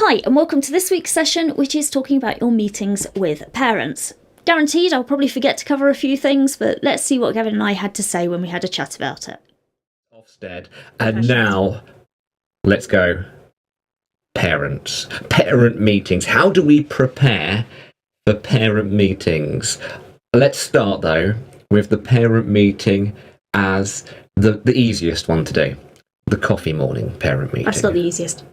Hi, and welcome to this week's session, which is talking about your meetings with parents. Guaranteed I'll probably forget to cover a few things, but let's see what Gavin and I had to say when we had a chat about it. Ofsted. And now, let's go. Parents. Parent meetings. How do we prepare for parent meetings? Let's start, though, with the parent meeting as the easiest one to do. The coffee morning parent meeting. That's not the easiest.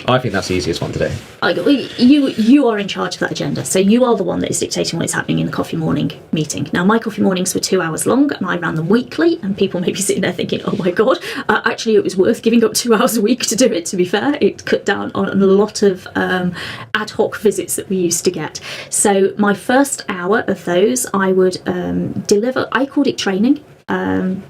I think that's the easiest one to do. You are in charge of that agenda, so you are the one that is dictating what is happening in the coffee morning meeting. Now, my coffee mornings were 2 hours long, and I ran them weekly, and people may be sitting there thinking, oh my god, actually it was worth giving up 2 hours a week to do it, to be fair. It cut down on a lot of ad hoc visits that we used to get. So my first hour of those, I would deliver, I called it training,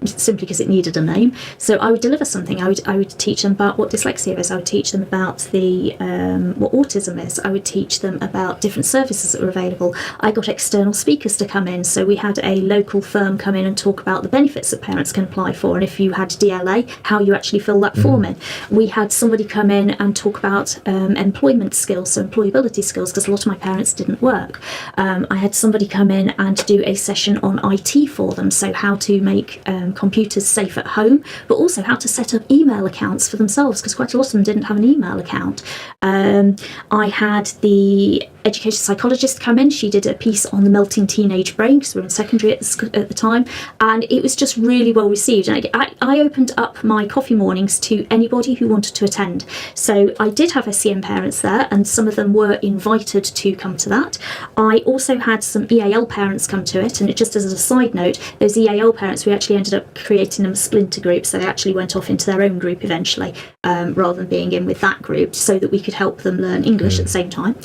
simply because it needed a name. So I would deliver something. I would teach them about what dyslexia is. I would teach them about what autism is. I would teach them about different services that were available. I got external speakers to come in. So we had a local firm come in and talk about the benefits that parents can apply for, and if you had DLA, how you actually fill that form in. We had somebody come in and talk about employment skills, so employability skills, because a lot of my parents didn't work. I had somebody come in and do a session on IT for them, so how to make computers safe at home, but also how to set up email accounts for themselves, because quite a lot of them didn't have an email account. I had the education psychologist come in. She did a piece on the melting teenage brain, because we were in secondary at the time, and it was just really well received. And I opened up my coffee mornings to anybody who wanted to attend. So I did have SEN parents there, and some of them were invited to come to that. I also had some EAL parents come to it, and it just as a side note, those EAL parents, we actually ended up creating them splinter groups, so they actually went off into their own group eventually, rather than being in with that group, so that we could help them learn English at the same time.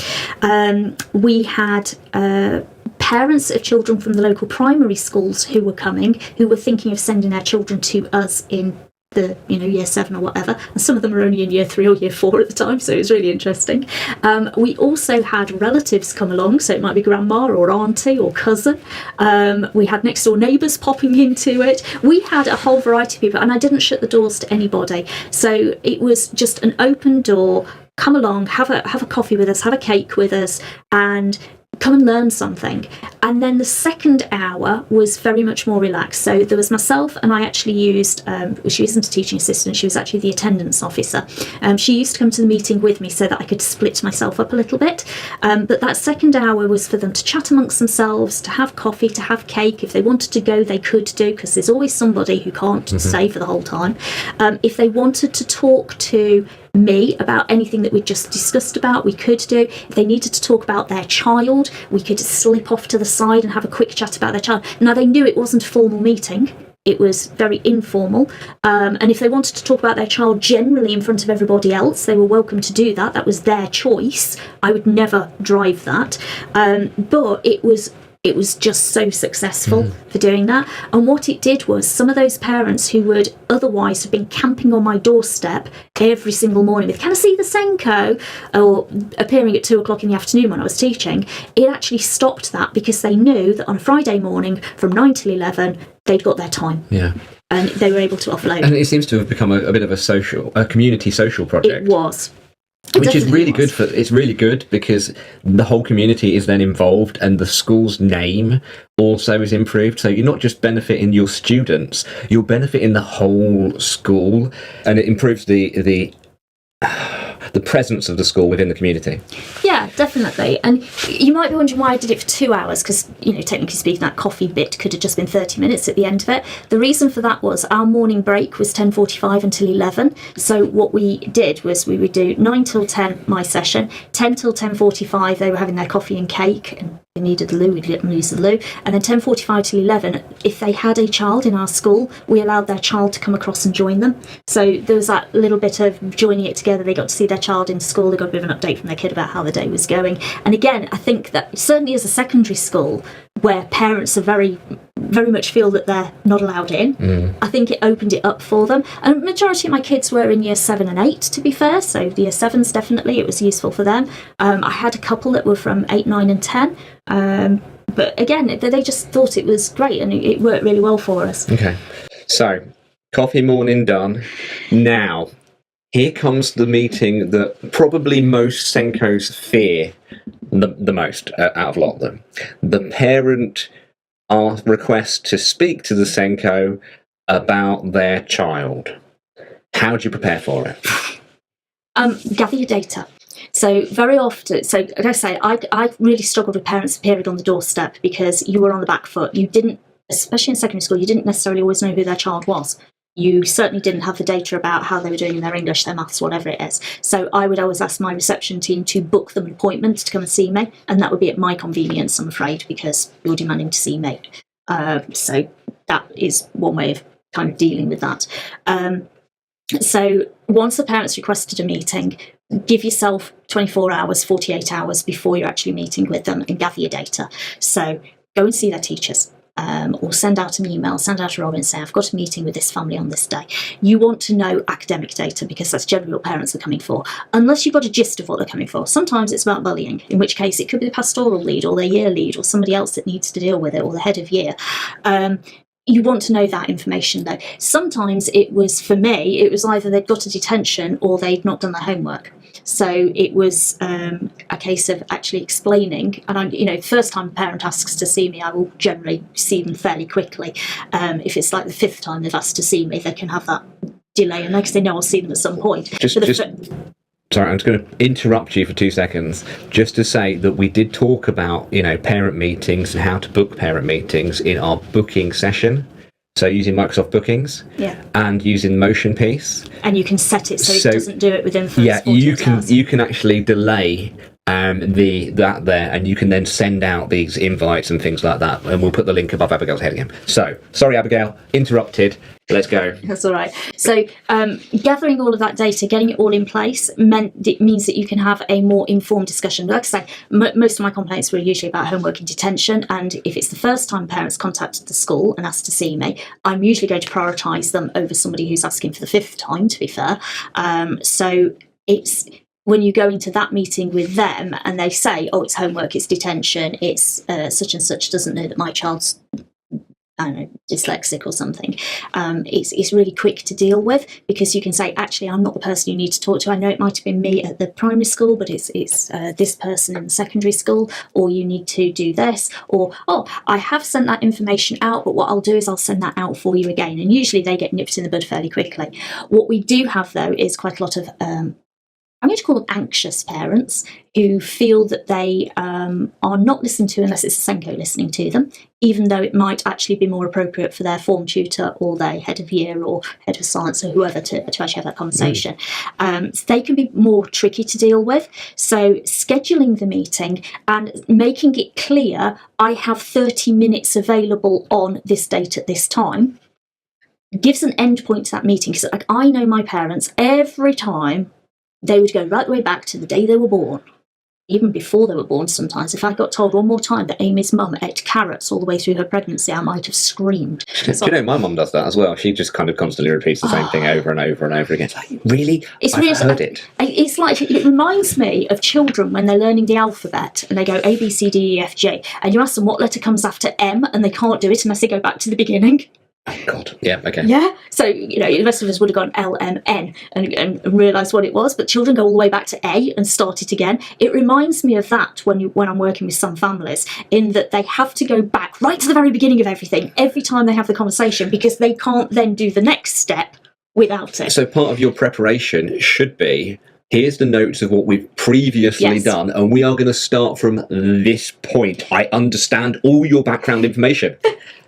We had parents of children from the local primary schools who were coming, who were thinking of sending their children to us in the year 7 or whatever, and some of them were only in year 3 or year 4 at the time, so it was really interesting. We also had relatives come along, so it might be grandma or auntie or cousin. We had next door neighbours popping into it. We had a whole variety of people, and I didn't shut the doors to anybody, so it was just an open door. Come along, have a coffee with us, have a cake with us, and come and learn something. And then the second hour was very much more relaxed. So there was myself, and I actually used, she isn't a teaching assistant, she was actually the attendance officer. She used to come to the meeting with me so that I could split myself up a little bit. But that second hour was for them to chat amongst themselves, to have coffee, to have cake. If they wanted to go, they could do, because there's always somebody who can't stay for the whole time. If they wanted to talk to me about anything that we just discussed about, we could do. If they needed to talk about their child, we could slip off to the side and have a quick chat about their child. Now, they knew it wasn't a formal meeting. It was very informal. And if they wanted to talk about their child generally in front of everybody else, they were welcome to do that. That was their choice. I would never drive that. But it was just so successful for doing that. And what it did was, some of those parents who would otherwise have been camping on my doorstep every single morning with, can I see the SENCO? Or appearing at 2 o'clock in the afternoon when I was teaching, it actually stopped that, because they knew that on a Friday morning from 9 till 11, they'd got their time. Yeah. And they were able to offload. And it seems to have become a bit of a community social project. It was. Which is really good it's really good, because the whole community is then involved, and the school's name also is improved. So you're not just benefiting your students, you're benefiting the whole school, and it improves the presence of the school within the community. Yeah, definitely. And you might be wondering why I did it for 2 hours, because, technically speaking, that coffee bit could have just been 30 minutes at the end of it. The reason for that was our morning break was 10:45 until 11. So what we did was we would do 9 till 10, my session, 10 till 10:45, they were having their coffee and cake, and they needed the loo, we'd let them use the loo. And then 10:45 till 11, if they had a child in our school, we allowed their child to come across and join them. So there was that little bit of joining it together. They got to see their child in school, they got a bit of an update from their kid about how the day was going. And again, I think that certainly as a secondary school, where parents are very much feel that they're not allowed in, I think it opened it up for them. And the majority of my kids were in year 7 and 8, to be fair, so the year 7s, definitely, it was useful for them. I had a couple that were from 8, 9 and 10, but again, they just thought it was great, and it worked really well for us. Okay, so coffee morning done. Now, Here comes the meeting that probably most Senkos fear the most out of a lot of them. The parent requests to speak to the Senko about their child. How do you prepare for it? Gather your data. So very often, so like I say, I really struggled with parents appearing on the doorstep because you were on the back foot. You didn't, especially in secondary school, you didn't necessarily always know who their child was. You certainly didn't have the data about how they were doing in their English, their maths, whatever it is. So I would always ask my reception team to book them an appointment to come and see me, and that would be at my convenience, I'm afraid, because you're demanding to see me. So that is one way of kind of dealing with that. So once the parents requested a meeting, give yourself 24 hours, 48 hours before you're actually meeting with them and gather your data. So go and see their teachers. Or send out an email, send out a Robin and say, I've got a meeting with this family on this day. You want to know academic data because that's generally what parents are coming for, unless you've got a gist of what they're coming for. Sometimes it's about bullying, in which case it could be the pastoral lead or their year lead or somebody else that needs to deal with it, or the head of year. You want to know that information though. Sometimes it was, for me, it was either they'd got a detention or they'd not done their homework. So it was a case of actually explaining, and first time a parent asks to see me, I will generally see them fairly quickly. If it's like the fifth time they've asked to see me, they can have that delay, and like I say, no, I'll see them at some point. Sorry, I'm just going to interrupt you for 2 seconds, just to say that we did talk about, parent meetings and how to book parent meetings in our booking session. So using Microsoft Bookings, and using Motion Piece, and you can set it so it doesn't do it within first 48 hours. You can actually delay that there, and you can then send out these invites and things like that. And we'll put the link above Abigail's head again. So sorry, Abigail, interrupted. Let's go. That's all right. So gathering all of that data, getting it all in place, means that you can have a more informed discussion. Like I say, most of my complaints were usually about homework and detention, and if it's the first time parents contacted the school and asked to see me, I'm usually going to prioritise them over somebody who's asking for the fifth time, to be fair. So it's when you go into that meeting with them and they say, oh, it's homework, it's detention, it's such and such doesn't know that my child's dyslexic or something, it's really quick to deal with, because you can say, actually, I'm not the person you need to talk to. I know it might have been me at the primary school, but it's this person in the secondary school, or you need to do this, or, oh, I have sent that information out, but what I'll do is I'll send that out for you again. And usually they get nipped in the bud fairly quickly. What we do have, though, is quite a lot of I'm going to call them anxious parents who feel that they are not listened to unless it's a Senko listening to them, even though it might actually be more appropriate for their form tutor or their head of year or head of science or whoever to actually have that conversation. So they can be more tricky to deal with. So scheduling the meeting and making it clear, I have 30 minutes available on this date at this time, gives an end point to that meeting. Because I know my parents, every time, they would go right the way back to the day they were born, even before they were born sometimes. If I got told one more time that Amy's mum ate carrots all the way through her pregnancy, I might have screamed. My mum does that as well. She just kind of constantly repeats the same thing over and over and over again. It's like, really? I've heard it. It's like, it reminds me of children when they're learning the alphabet and they go A, B, C, D, E, F, G, and you ask them what letter comes after M, and they can't do it unless they go back to the beginning. Oh, God. Yeah, okay. Yeah. So, the rest of us would have gone L, M, N and realised what it was, but children go all the way back to A and start it again. It reminds me of that when I'm working with some families, in that they have to go back right to the very beginning of everything every time they have the conversation, because they can't then do the next step without it. So part of your preparation should be, here's the notes of what we've previously done, and we are going to start from this point. I understand all your background information.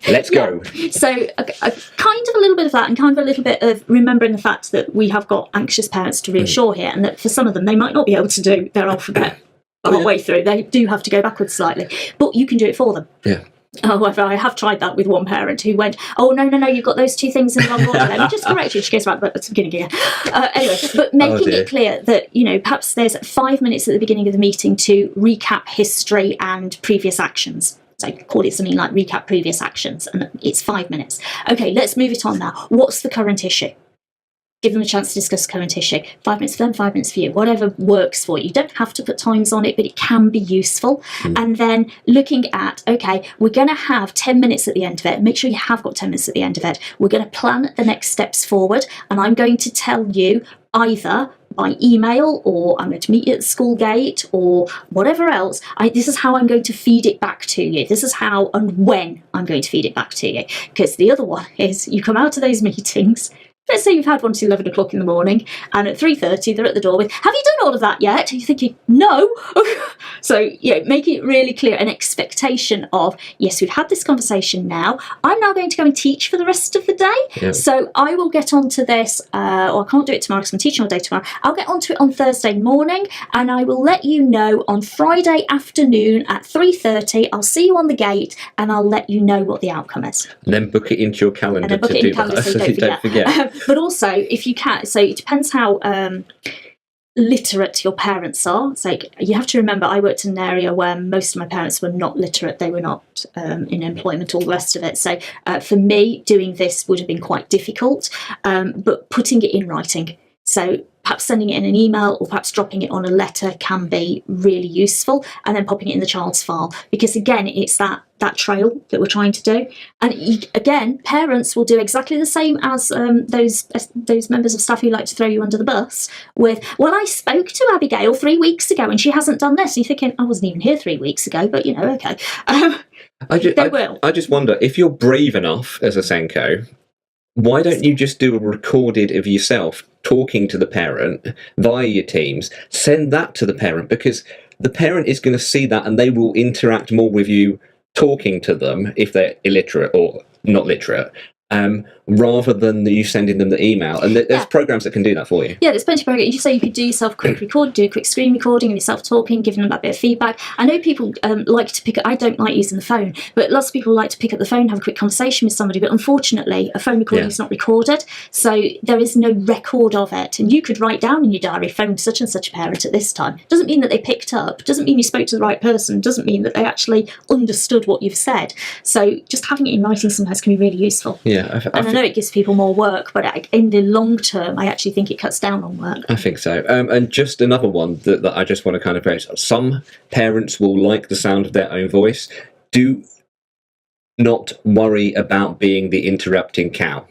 Let's go. So kind of a little bit of that, and kind of a little bit of remembering the fact that we have got anxious parents to reassure here, and that for some of them, they might not be able to do their alphabet the whole way through. They do have to go backwards slightly, but you can do it for them. Yeah. However, I have tried that with one parent who went, oh, no, you've got those two things in the wrong order. Let me just correct you. She goes back to the beginning again. Anyway, but making it clear that, perhaps there's 5 minutes at the beginning of the meeting to recap history and previous actions. So call it something like recap previous actions, and it's 5 minutes. Okay, let's move it on now. What's the current issue? Give them a chance to discuss current issue. 5 minutes for them, 5 minutes for you. Whatever works for you. You don't have to put times on it, but it can be useful. And then looking at, okay, we're going to have 10 minutes at the end of it. Make sure you have got 10 minutes at the end of it. We're going to plan the next steps forward, and I'm going to tell you either by email, or I'm going to meet you at the school gate, or whatever else. This is how I'm going to feed it back to you. This is how and when I'm going to feed it back to you. Because the other one is, you come out of those meetings, let's say you've had one till 11 o'clock in the morning, and at 3:30 they're at the door with, have you done all of that yet? And you're thinking, no. So, make it really clear, an expectation of, yes, we've had this conversation now. I'm now going to go and teach for the rest of the day. Yep. So I will get onto this, or I can't do it tomorrow because I'm teaching all day tomorrow. I'll get onto it on Thursday morning, and I will let you know on Friday afternoon at 3:30. I'll see you on the gate, and I'll let you know what the outcome is. And then book it into your calendar to do that. So don't forget. But also, if you can, so it depends how literate your parents are. So you have to remember, I worked in an area where most of my parents were not literate. They were not in employment, all the rest of it. So for me, doing this would have been quite difficult, but putting it in writing. So perhaps sending it in an email or perhaps dropping it on a letter can be really useful, and then popping it in the child's file, because again, it's that trail that we're trying to do. And again, parents will do exactly the same as those members of staff who like to throw you under the bus with, well, I spoke to Abigail 3 weeks ago and she hasn't done this. And you're thinking, I wasn't even here 3 weeks ago, but okay. I just wonder, if you're brave enough as a SENCO, why don't you just do a recorded of yourself talking to the parent via your Teams, send that to the parent, because the parent is going to see that and they will interact more with you talking to them if they're illiterate or not literate, rather than you sending them the email. And there's programs that can do that for you. Yeah, there's plenty of programs. You could do yourself a quick record, do a quick screen recording of yourself talking, giving them that bit of feedback. I know people like to pick up, I don't like using the phone, but lots of people like to pick up the phone, have a quick conversation with somebody, but unfortunately a phone recording is not recorded, so there is no record of it. And you could write down in your diary, phone such and such a parent at this time. Doesn't mean that they picked up, doesn't mean you spoke to the right person, doesn't mean that they actually understood what you've said. So just having it in writing sometimes can be really useful. Yeah, I know it gives people more work, but in the long term, I actually think it cuts down on work. I think so. And just another one that I just want to kind of raise. Some parents will like the sound of their own voice. Do not worry about being the interrupting cow.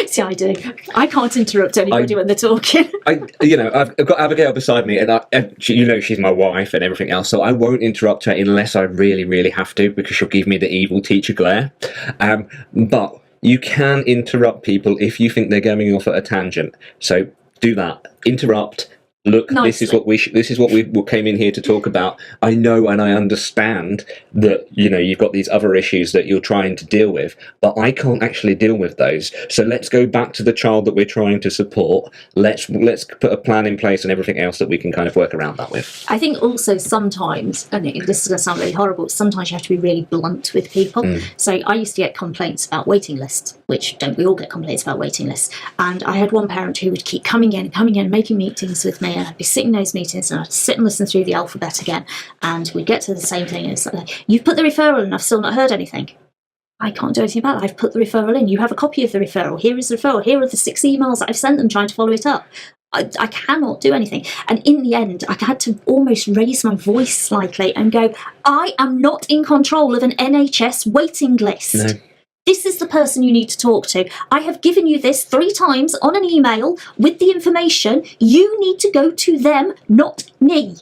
See, I do. I can't interrupt anybody when they're talking. I've got Abigail beside me, and she's my wife and everything else, so I won't interrupt her unless I really, really have to, because she'll give me the evil teacher glare. But you can interrupt people if you think they're going off at a tangent. So do that. Interrupt. Look, nicely. This is what we came in here to talk about. I know and I understand that you've got these other issues that you're trying to deal with, but I can't actually deal with those. So let's go back to the child that we're trying to support. Let's put a plan in place and everything else that we can kind of work around that with. I think also sometimes, and this is going to sound really horrible, sometimes you have to be really blunt with people. So I used to get complaints about waiting lists, which don't we all get complaints about waiting lists? And I had one parent who would keep coming in, making meetings with me. And I'd be sitting in those meetings and I'd sit and listen through the alphabet again, and we'd get to the same thing, and it's like, you've put the referral in, I've still not heard anything. I can't do anything about it. I've put the referral in. You have a copy of the referral. Here is the referral. Here are the 6 emails that I've sent them trying to follow it up. I cannot do anything. And in the end, I had to almost raise my voice slightly and go, I am not in control of an NHS waiting list. No. This is the person you need to talk to. I have given you this 3 times on an email with the information. You need to go to them, not me.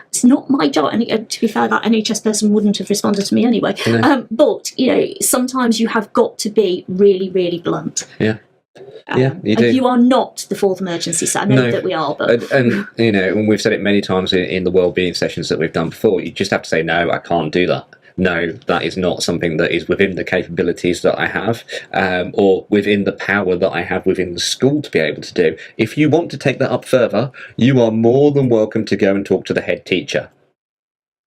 It's not my job. And to be fair, that NHS person wouldn't have responded to me anyway. No. But, sometimes you have got to be really, really blunt. Yeah. You do. You are not the fourth emergency, so I know that we are. But and we've said it many times in the wellbeing sessions that we've done before, you just have to say, no, I can't do that. No, that is not something that is within the capabilities that I have, or within the power that I have within the school to be able to do. If you want to take that up further, you are more than welcome to go and talk to the head teacher.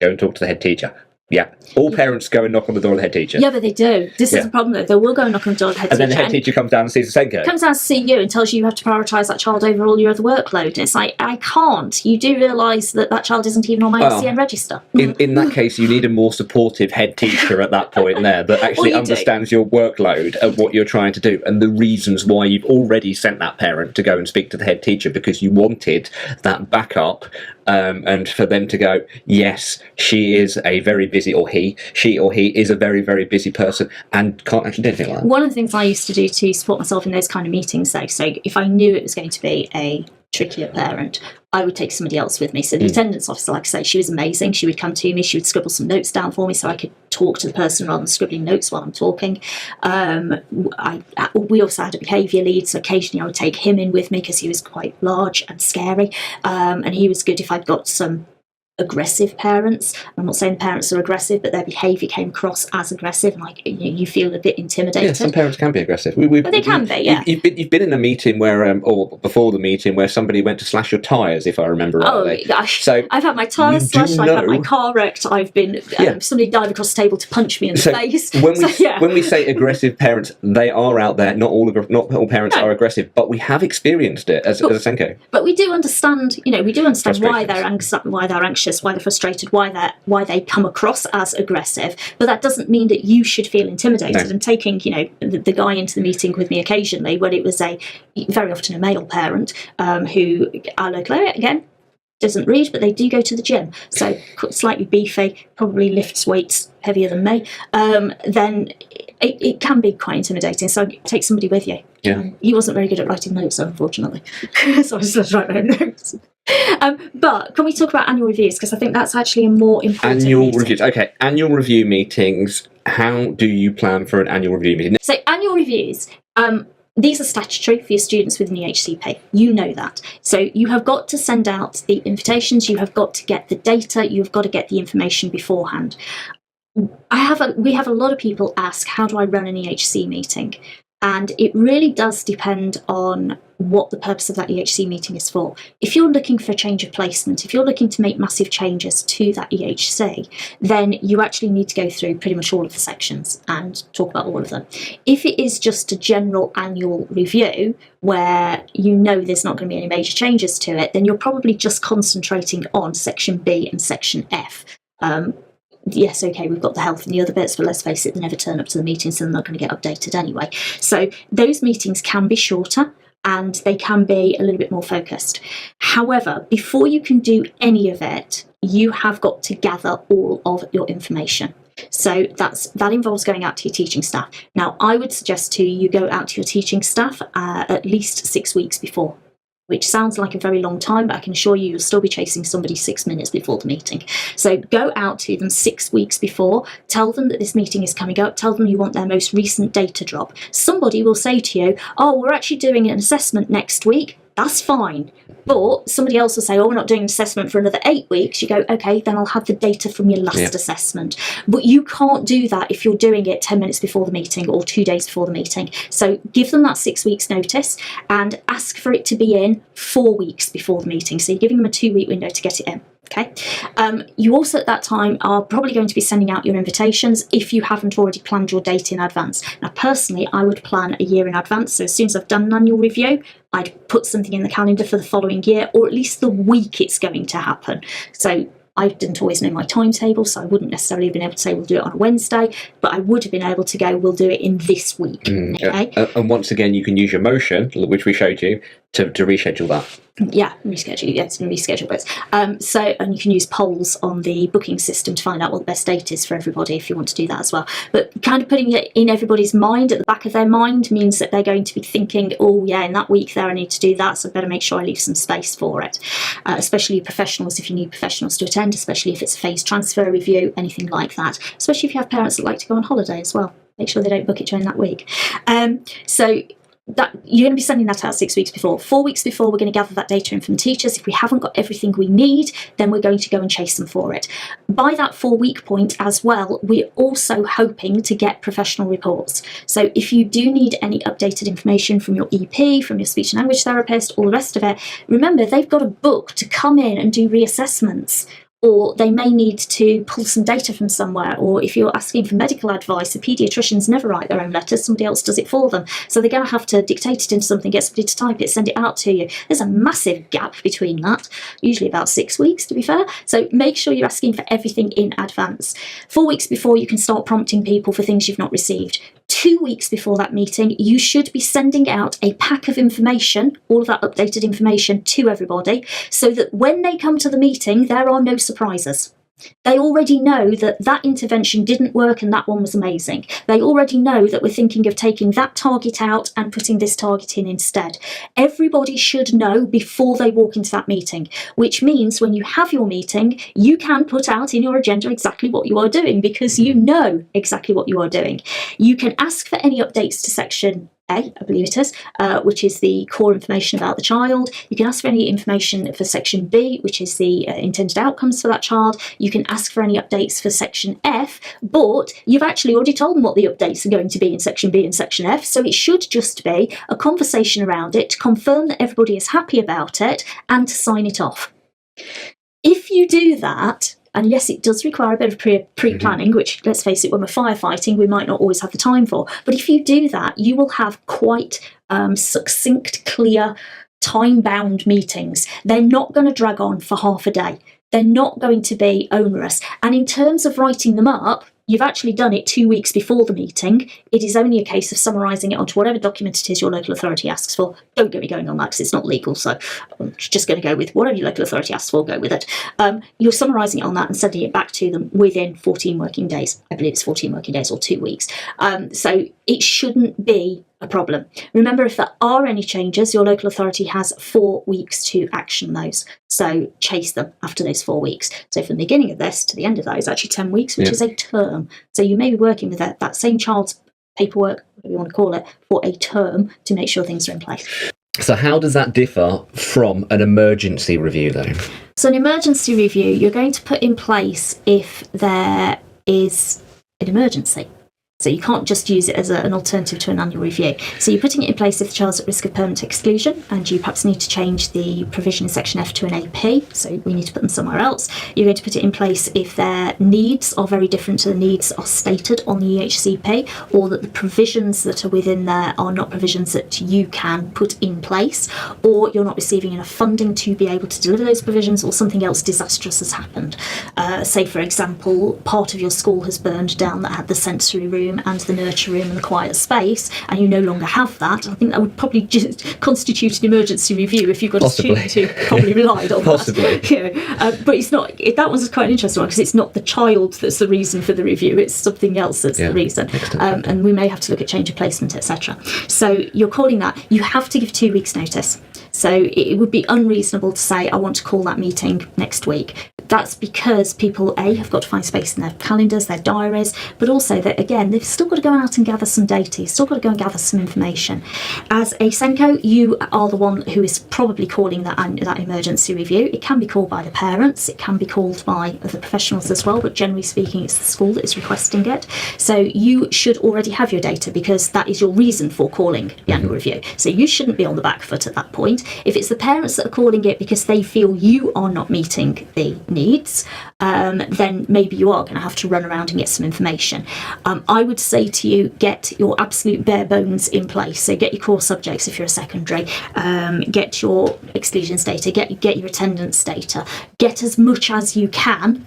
Go and talk to the head teacher. Yeah. All parents go and knock on the door of the head teacher. Yeah, but they do. This is the problem, though. They will go and knock on the door of the head teacher. And then the head teacher comes down and sees the SENCO. Comes down to see you and tells you have to prioritise that child over all your other workload. And it's like, I can't. You do realise that chald isn't even on my SEN register. In that case, you need a more supportive head teacher at that point there that actually understands your workload and what you're trying to do and the reasons why you've already sent that parent to go and speak to the head teacher, because you wanted that backup and for them to go, yes, she is a very busy, or she or he is a very, very busy person and can't actually do anything like that. One of the things I used to do to support myself in those kind of meetings, though, so if I knew it was going to be a trickier parent, I would take somebody else with me. So the attendance officer, like I say, she was amazing. She would come to me, she would scribble some notes down for me so I could talk to the person rather than scribbling notes while I'm talking. We also had a behaviour lead, so occasionally I would take him in with me because he was quite large and scary, and he was good if I'd got some aggressive parents. I'm not saying parents are aggressive, but their behaviour came across as aggressive, and like you feel a bit intimidated. Yeah, some parents can be aggressive. But they can be, yeah. You've been in a meeting where, or before the meeting, where somebody went to slash your tyres, if I remember rightly. Oh gosh! So I've had my tyres slashed. I've had my car wrecked. I've been somebody dived across the table to punch me in the face. When we say aggressive parents, they are out there. Not all parents are aggressive, but we have experienced it as a SENCO. But we do understand. We do understand why they're anxious, why they're frustrated, why they come across as aggressive. But that doesn't mean that you should feel intimidated. No. And taking the guy into the meeting with me occasionally, when it was very often a male parent who again doesn't read, but they do go to the gym, so slightly beefy, probably lifts weights heavier than me, then it can be quite intimidating. So take somebody with you. Yeah. He wasn't very good at writing notes, unfortunately. So I was just writing my own notes. But can we talk about annual reviews? Because I think that's actually a more important reviews. Okay, annual review meetings. How do you plan for an annual review meeting? So annual reviews, these are statutory for your students within the HCP. You know that. So you have got to send out the invitations. You have got to get the data. You've got to get the information beforehand. We have a lot of people ask, how do I run an EHC meeting? And it really does depend on what the purpose of that EHC meeting is for. If you're looking for a change of placement, if you're looking to make massive changes to that EHC, then you actually need to go through pretty much all of the sections and talk about all of them. If it is just a general annual review where there's not going to be any major changes to it, then you're probably just concentrating on section B and section F. Yes, okay, we've got the health and the other bits, but let's face it, they never turn up to the meetings, so they're not going to get updated anyway. So those meetings can be shorter and they can be a little bit more focused. However, before you can do any of it, you have got to gather all of your information. So that involves going out to your teaching staff. Now, I would suggest to you go out to your teaching staff at least 6 weeks before, which sounds like a very long time, but I can assure you'll still be chasing somebody 6 minutes before the meeting. So go out to them 6 weeks before, tell them that this meeting is coming up, tell them you want their most recent data drop. Somebody will say to you, oh, we're actually doing an assessment next week. That's fine. But somebody else will say, oh, we're not doing an assessment for another 8 weeks. You go, okay, then I'll have the data from your last assessment. But you can't do that if you're doing it 10 minutes before the meeting or 2 days before the meeting. So give them that 6 weeks notice and ask for it to be in 4 weeks before the meeting. So you're giving them a 2-week window to get it in. Okay. You also at that time are probably going to be sending out your invitations if you haven't already planned your date in advance. Now, personally, I would plan a year in advance. So as soon as I've done an annual review, I'd put something in the calendar for the following year, or at least the week it's going to happen. So I didn't always know my timetable, so I wouldn't necessarily have been able to say we'll do it on a Wednesday, but I would have been able to go, we'll do it in this week. Okay? And once again, you can use your motion, which we showed you, to reschedule that. Yeah, reschedule. Yeah, it's going to reschedule bits. And you can use polls on the booking system to find out what the best date is for everybody if you want to do that as well. But kind of putting it in everybody's mind, at the back of their mind, means that they're going to be thinking, oh yeah, in that week there I need to do that, so I better make sure I leave some space for it. Especially professionals, if you need professionals to attend, especially if it's a phase transfer review, anything like that. Especially if you have parents that like to go on holiday as well. Make sure they don't book it during that week. So that you're going to be sending that out 6 weeks before. 4 weeks before, we're going to gather that data in from the teachers. If we haven't got everything we need, then we're going to go and chase them for it. By that 4-week point as well, we're also hoping to get professional reports. So if you do need any updated information from your EP, from your speech and language therapist, all the rest of it, remember they've got a book to come in and do reassessments. Or they may need to pull some data from somewhere, or if you're asking for medical advice, the paediatricians never write their own letters, somebody else does it for them. So they're going to have to dictate it into something, get somebody to type it, send it out to you. There's a massive gap between that, usually about 6 weeks to be fair. So make sure you're asking for everything in advance. 4 weeks before, you can start prompting people for things you've not received. 2 weeks before that meeting, you should be sending out a pack of information, all of that updated information to everybody, so that when they come to the meeting, there are no surprises. They already know that that intervention didn't work and that one was amazing. They already know that we're thinking of taking that target out and putting this target in instead. Everybody should know before they walk into that meeting, which means when you have your meeting, you can put out in your agenda exactly what you are doing because you know exactly what you are doing. You can ask for any updates to section A, I believe it is, which is the core information about the child. You can ask for any information for section B, which is the intended outcomes for that child. You can ask for any updates for section F, but you've actually already told them what the updates are going to be in section B and section F, so it should just be a conversation around it to confirm that everybody is happy about it and to sign it off. If you do that, and yes, it does require a bit of pre-planning, which, let's face it, when we're firefighting, we might not always have the time for. But if you do that, you will have quite succinct, clear, time-bound meetings. They're not going to drag on for half a day. They're not going to be onerous. And in terms of writing them up, you've actually done it 2 weeks before the meeting. It is only a case of summarising it onto whatever document it is your local authority asks for. Don't get me going on that because it's not legal, so I'm just going to go with whatever your local authority asks for, go with it. You're summarising it on that and sending it back to them within 14 working days. I believe it's 14 working days or 2 weeks. So it shouldn't be a problem. Remember, if there are any changes, your local authority has 4 weeks to action those. So chase them after those 4 weeks. So from the beginning of this to the end of that is actually 10 weeks, which is a term. So you may be working with that same child's paperwork, whatever you want to call it, for a term to make sure things are in place. So how does that differ from an emergency review, though? So an emergency review, you're going to put in place if there is an emergency. So you can't just use it as an alternative to an annual review. So you're putting it in place if the child's at risk of permanent exclusion and you perhaps need to change the provision in section F to an AP, so we need to put them somewhere else. You're going to put it in place if their needs are very different to the needs are stated on the EHCP, or that the provisions that are within there are not provisions that you can put in place, or you're not receiving enough funding to be able to deliver those provisions, or something else disastrous has happened. Say, for example, part of your school has burned down that had the sensory room and the nurture room and the quiet space, and you no longer have that. I think that would probably just constitute an emergency review if you've got Possibly. a student who probably relied on Possibly. that. You know, but it's not. That one's quite an interesting one because it's not the child that's the reason for the review; it's something else that's the reason. And we may have to look at change of placement, etc. So you're calling that. You have to give 2 weeks' notice. So it would be unreasonable to say, I want to call that meeting next week. That's because people, A, have got to find space in their calendars, their diaries, but also that, again, they've still got to go out and gather some data. You've still got to go and gather some information. As a SENCO, you are the one who is probably calling that emergency review. It can be called by the parents, it can be called by the professionals as well, but generally speaking, it's the school that is requesting it. So you should already have your data because that is your reason for calling the annual review. So you shouldn't be on the back foot at that point. If it's the parents that are calling it because they feel you are not meeting the needs, then maybe you are going to have to run around and get some information. I would say to you, get your absolute bare bones in place. So get your core subjects if you're a secondary, get your exclusions data, get your attendance data, get as much as you can.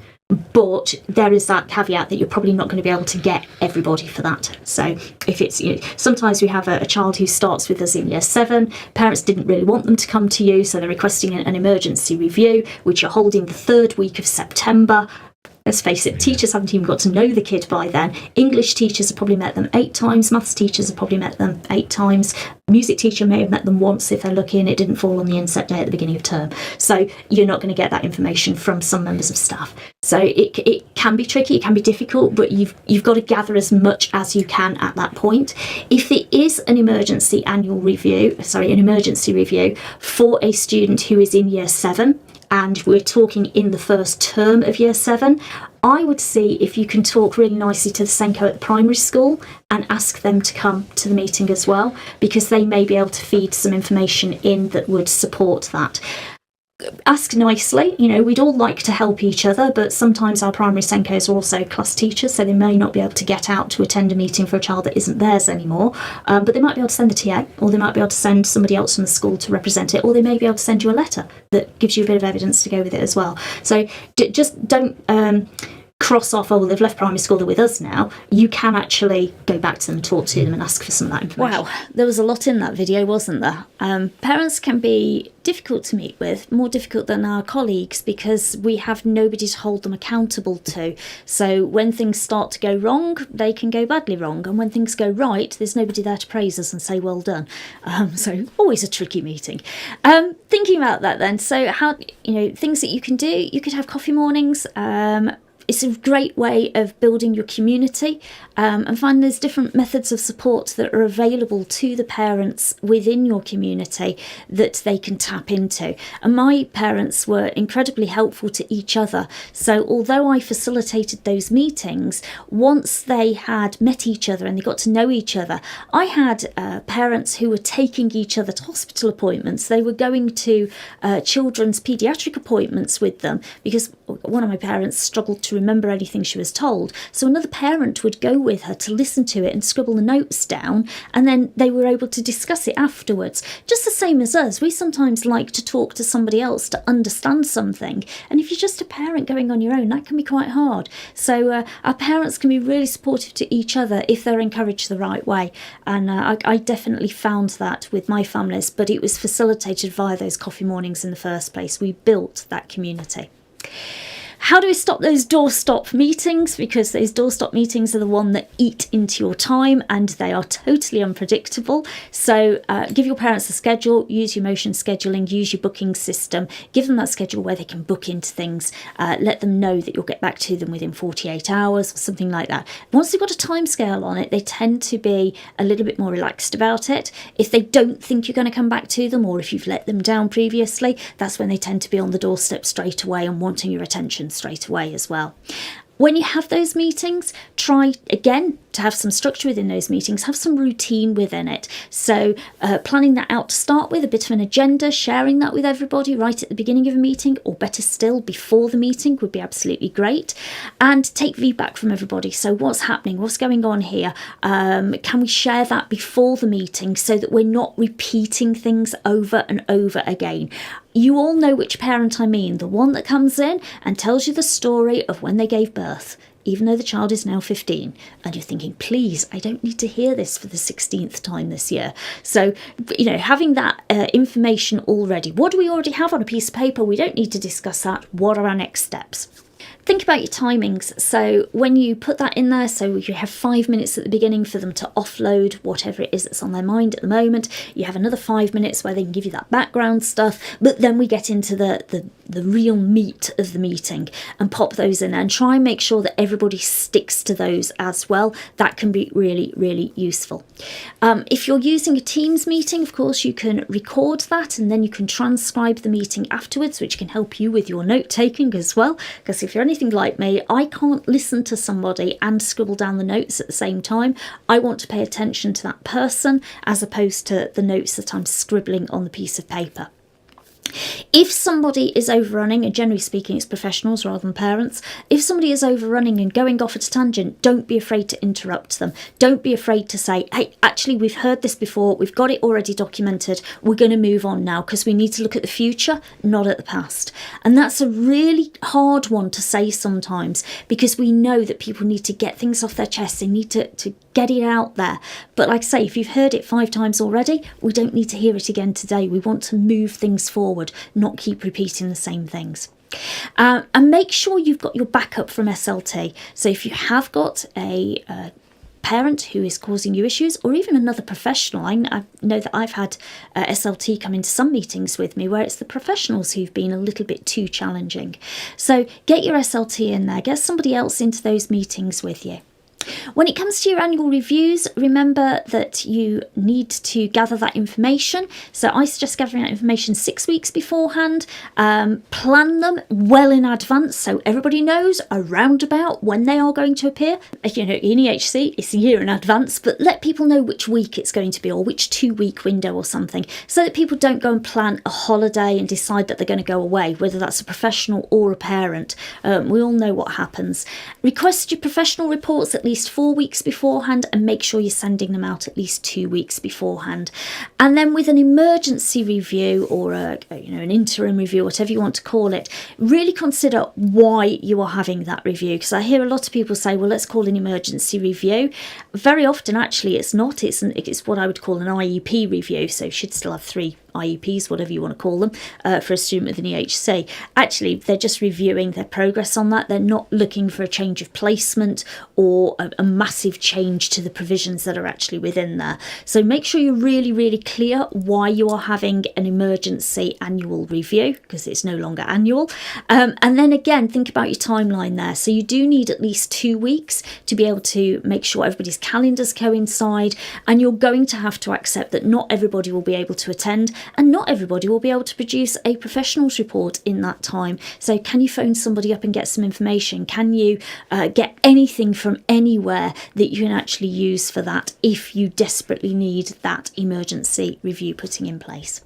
But there is that caveat that you're probably not going to be able to get everybody for that. So if it's, sometimes we have a child who starts with us in year 7, parents didn't really want them to come to you, so they're requesting an emergency review, which you're holding the 3rd week of September. Let's face it, teachers haven't even got to know the kid by then. English teachers have probably met them 8 times. Maths teachers have probably met them 8 times. Music teacher may have met them once if they're lucky and it didn't fall on the inset day at the beginning of term. So you're not going to get that information from some members of staff. So it can be tricky, it can be difficult, but you've got to gather as much as you can at that point. If it is an emergency review for a student who is in year 7, and we're talking in the first term of year 7, I would see if you can talk really nicely to the SENCO at the primary school and ask them to come to the meeting as well, because they may be able to feed some information in that would support that. Ask nicely, we'd all like to help each other, but sometimes our primary SENCOs are also class teachers, so they may not be able to get out to attend a meeting for a child that isn't theirs anymore, but they might be able to send the TA, or they might be able to send somebody else from the school to represent it, or they may be able to send you a letter that gives you a bit of evidence to go with it as well. So just don't cross off, oh, they've left primary school, they're with us now, you can actually go back to them and talk to them and ask for some of that information. Wow, there was a lot in that video, wasn't there? Parents can be difficult to meet with, more difficult than our colleagues, because we have nobody to hold them accountable to. So when things start to go wrong, they can go badly wrong. And when things go right, there's nobody there to praise us and say, well done. So always a tricky meeting. Thinking about that then, so how, things that you can do, you could have coffee mornings. It's a great way of building your community, and find there's different methods of support that are available to the parents within your community that they can tap into. And my parents were incredibly helpful to each other. So although I facilitated those meetings, once they had met each other and they got to know each other, I had parents who were taking each other to hospital appointments. They were going to children's paediatric appointments with them, because one of my parents struggled to remember anything she was told. So another parent would go with her to listen to it and scribble the notes down, and then they were able to discuss it afterwards. Just the same as us, we sometimes like to talk to somebody else to understand something, and if you're just a parent going on your own, that can be quite hard. So our parents can be really supportive to each other if they're encouraged the right way, and I definitely found that with my families, but it was facilitated via those coffee mornings in the first place. We built that community. How do we stop those doorstop meetings? Because those doorstop meetings are the one that eat into your time, and they are totally unpredictable. So give your parents a schedule, use your motion scheduling, use your booking system, give them that schedule where they can book into things, let them know that you'll get back to them within 48 hours or something like that. Once they've got a time scale on it, they tend to be a little bit more relaxed about it. If they don't think you're going to come back to them, or if you've let them down previously, that's when they tend to be on the doorstep straight away and wanting your attention straight away as well. When you have those meetings, try again to have some structure within those meetings, have some routine within it. So planning that out to start with, a bit of an agenda, sharing that with everybody right at the beginning of a meeting, or better still, before the meeting would be absolutely great. And take feedback from everybody. So what's happening? What's going on here? Can we share that before the meeting so that we're not repeating things over and over again? You all know which parent I mean, the one that comes in and tells you the story of when they gave birth, even though the child is now 15, and you're thinking, please, I don't need to hear this for the 16th time this year. So, having that information already. What do we already have on a piece of paper? We don't need to discuss that. What are our next steps? Think about your timings. So when you put that in there, so you have 5 minutes at the beginning for them to offload whatever it is that's on their mind at the moment. You have another 5 minutes where they can give you that background stuff, but then we get into the real meat of the meeting and pop those in and try and make sure that everybody sticks to those as well. That can be really, really useful. If you're using a Teams meeting, of course, you can record that and then you can transcribe the meeting afterwards, which can help you with your note taking as well. Because if you're anything like me, I can't listen to somebody and scribble down the notes at the same time. I want to pay attention to that person as opposed to the notes that I'm scribbling on the piece of paper. If somebody is overrunning, and generally speaking it's professionals rather than parents, if somebody is overrunning and going off at a tangent, don't be afraid to interrupt them. Don't be afraid to say, hey, actually we've heard this before, we've got it already documented, we're going to move on now because we need to look at the future, not at the past. And that's a really hard one to say sometimes, because we know that people need to get things off their chest, they need to get it out there. But like I say, if you've heard it 5 times already, we don't need to hear it again today. We want to move things forward, not keep repeating the same things. And make sure you've got your backup from SLT. So if you have got a parent who is causing you issues, or even another professional, I know that I've had SLT come into some meetings with me where it's the professionals who've been a little bit too challenging. So get your SLT in there, get somebody else into those meetings with you. When it comes to your annual reviews, remember that you need to gather that information. So I suggest gathering that information 6 weeks beforehand. Plan them well in advance so everybody knows around about when they are going to appear. In EHC, it's a year in advance, but let people know which week it's going to be, or which 2-week window or something, so that people don't go and plan a holiday and decide that they're going to go away, whether that's a professional or a parent. We all know what happens. Request your professional reports at least 4 weeks beforehand, and make sure you're sending them out at least 2 weeks beforehand. And then with an emergency review or an interim review, whatever you want to call it, really consider why you are having that review, because I hear a lot of people say, well, let's call an emergency review. Very often actually it's not. It's what I would call an IEP review, so you should still have 3 IEPs, whatever you want to call them, for a student with an EHC. Actually, they're just reviewing their progress on that. They're not looking for a change of placement or a massive change to the provisions that are actually within there. So make sure you're really, really clear why you are having an emergency annual review, because it's no longer annual. And then again, think about your timeline there. So you do need at least 2 weeks to be able to make sure everybody's calendars coincide, and you're going to have to accept that not everybody will be able to attend, and not everybody will be able to produce a professionals report in that time. So can you phone somebody up and get some information? Can you get anything from anywhere that you can actually use for that if you desperately need that emergency review putting in place?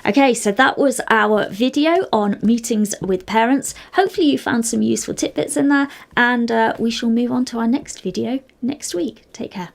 Okay, so that was our video on meetings with parents. Hopefully you found some useful tidbits in there, and we shall move on to our next video next week. Take care.